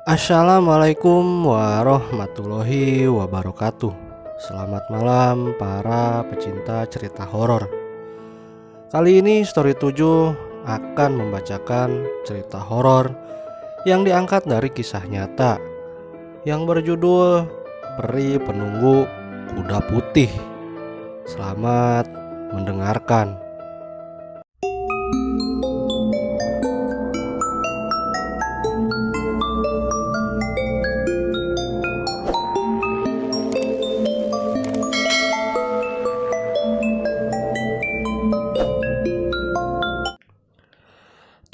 Assalamualaikum warahmatullahi wabarakatuh. Selamat malam para pecinta cerita horor. Kali ini Story 7 akan membacakan cerita horor yang diangkat dari kisah nyata yang berjudul Peri Penunggu Kuda Putih. Selamat mendengarkan.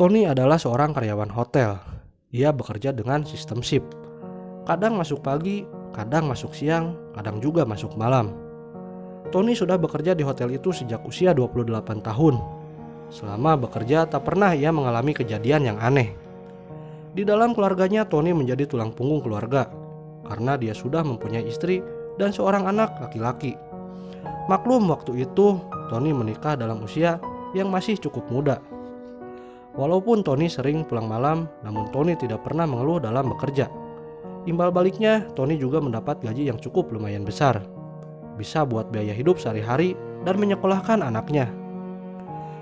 Tony adalah seorang karyawan hotel. Ia bekerja dengan sistem shift. Kadang masuk pagi, kadang masuk siang, kadang juga masuk malam. Tony sudah bekerja di hotel itu sejak usia 28 tahun. Selama bekerja tak pernah ia mengalami kejadian yang aneh. Di dalam keluarganya Tony menjadi tulang punggung keluarga karena dia sudah mempunyai istri dan seorang anak laki-laki. Maklum waktu itu Tony menikah dalam usia yang masih cukup muda. Walaupun Tony sering pulang malam, namun Tony tidak pernah mengeluh dalam bekerja. Imbal baliknya, Tony juga mendapat gaji yang cukup lumayan besar. Bisa buat biaya hidup sehari-hari dan menyekolahkan anaknya.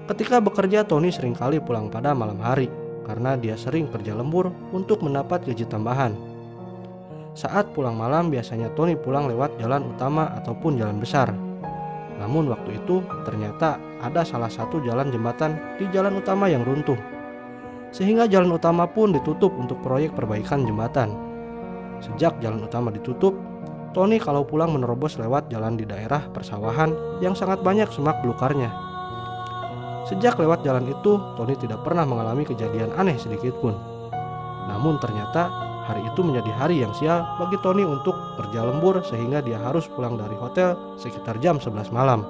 Ketika bekerja, Tony seringkali pulang pada malam hari karena dia sering kerja lembur untuk mendapat gaji tambahan. Saat pulang malam, biasanya Tony pulang lewat jalan utama ataupun jalan besar. Namun waktu itu ternyata ada salah satu jalan jembatan di jalan utama yang runtuh. Sehingga jalan utama pun ditutup untuk proyek perbaikan jembatan. Sejak jalan utama ditutup, Tony kalau pulang menerobos lewat jalan di daerah persawahan yang sangat banyak semak belukarnya. Sejak lewat jalan itu, Tony tidak pernah mengalami kejadian aneh sedikit pun. Namun ternyata hari itu menjadi hari yang sial bagi Tony untuk kerja lembur sehingga dia harus pulang dari hotel sekitar jam 11 malam.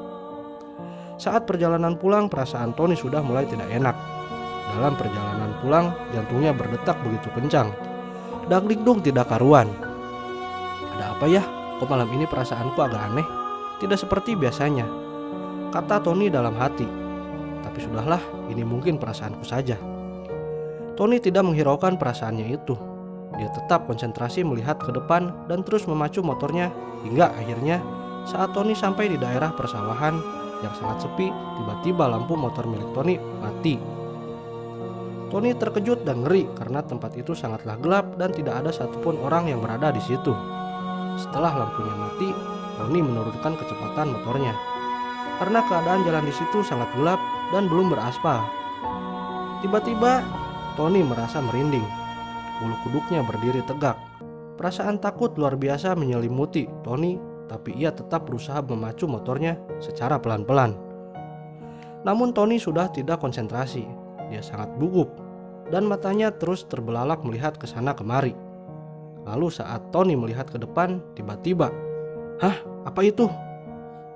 Saat perjalanan pulang, perasaan Tony sudah mulai tidak enak. Dalam perjalanan pulang, jantungnya berdetak begitu kencang. Dagdikdung tidak karuan. Ada apa ya? Kok malam ini perasaanku agak aneh? Tidak seperti biasanya, kata Tony dalam hati. Tapi sudahlah, ini mungkin perasaanku saja. Tony tidak menghiraukan perasaannya itu. Dia tetap konsentrasi melihat ke depan dan terus memacu motornya hingga akhirnya saat Tony sampai di daerah persawahan yang sangat sepi, tiba-tiba lampu motor milik Tony mati. Tony terkejut dan ngeri karena tempat itu sangatlah gelap dan tidak ada satupun orang yang berada di situ. Setelah lampunya mati, Tony menurunkan kecepatan motornya karena keadaan jalan di situ sangat gelap dan belum beraspal. Tiba-tiba Tony merasa merinding. Bulu kuduknya berdiri tegak. Perasaan takut luar biasa menyelimuti Tony, tapi ia tetap berusaha memacu motornya secara pelan-pelan. Namun Tony sudah tidak konsentrasi. Dia sangat gugup dan matanya terus terbelalak melihat ke sana kemari. Lalu saat Tony melihat ke depan, tiba-tiba, "Hah, apa itu?"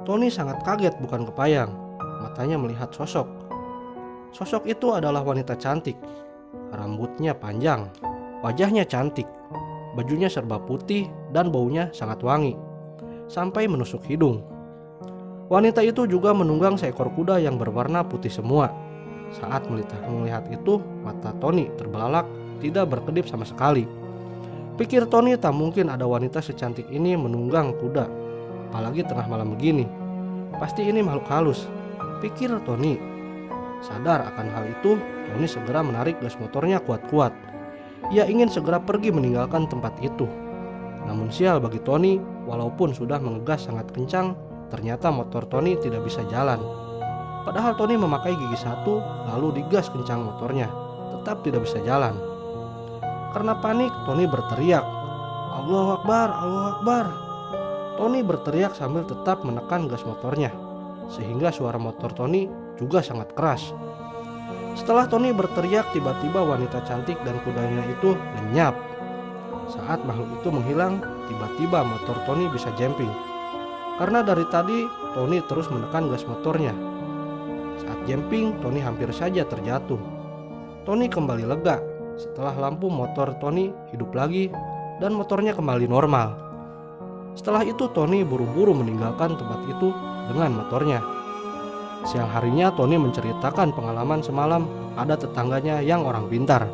Tony sangat kaget bukan kepayang. Matanya melihat sosok. Sosok itu adalah wanita cantik. Rambutnya panjang. Wajahnya cantik, bajunya serba putih dan baunya sangat wangi, sampai menusuk hidung. Wanita itu juga menunggang seekor kuda yang berwarna putih semua. Saat melihat itu, mata Tony terbelalak, tidak berkedip sama sekali. Pikir Tony tak mungkin ada wanita secantik ini menunggang kuda, apalagi tengah malam begini. Pasti ini makhluk halus, pikir Tony. Sadar akan hal itu, Tony segera menarik gas motornya kuat-kuat. Ia ingin segera pergi meninggalkan tempat itu. Namun sial bagi Tony, walaupun sudah mengegas sangat kencang, ternyata motor Tony tidak bisa jalan. Padahal Tony memakai gigi satu, lalu digas kencang motornya, tetap tidak bisa jalan. Karena panik, Tony berteriak, "Allahu Akbar, Allahu Akbar." Tony berteriak sambil tetap menekan gas motornya, sehingga suara motor Tony juga sangat keras. Setelah Tony berteriak, tiba-tiba wanita cantik dan kudanya itu lenyap. Saat makhluk itu menghilang, tiba-tiba motor Tony bisa jumping. Karena dari tadi, Tony terus menekan gas motornya. Saat jumping, Tony hampir saja terjatuh. Tony kembali lega setelah lampu motor Tony hidup lagi dan motornya kembali normal. Setelah itu, Tony buru-buru meninggalkan tempat itu dengan motornya. Siang harinya Tony menceritakan pengalaman semalam ada tetangganya yang orang pintar.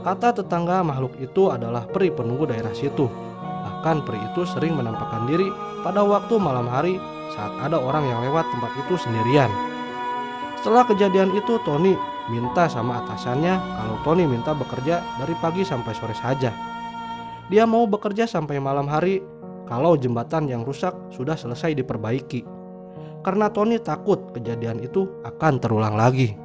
Kata tetangga makhluk itu adalah peri penunggu daerah situ. Bahkan peri itu sering menampakkan diri pada waktu malam hari saat ada orang yang lewat tempat itu sendirian. Setelah kejadian itu, Tony minta sama atasannya kalau Tony minta bekerja dari pagi sampai sore saja. Dia mau bekerja sampai malam hari kalau jembatan yang rusak sudah selesai diperbaiki. Karena Tony takut kejadian itu akan terulang lagi.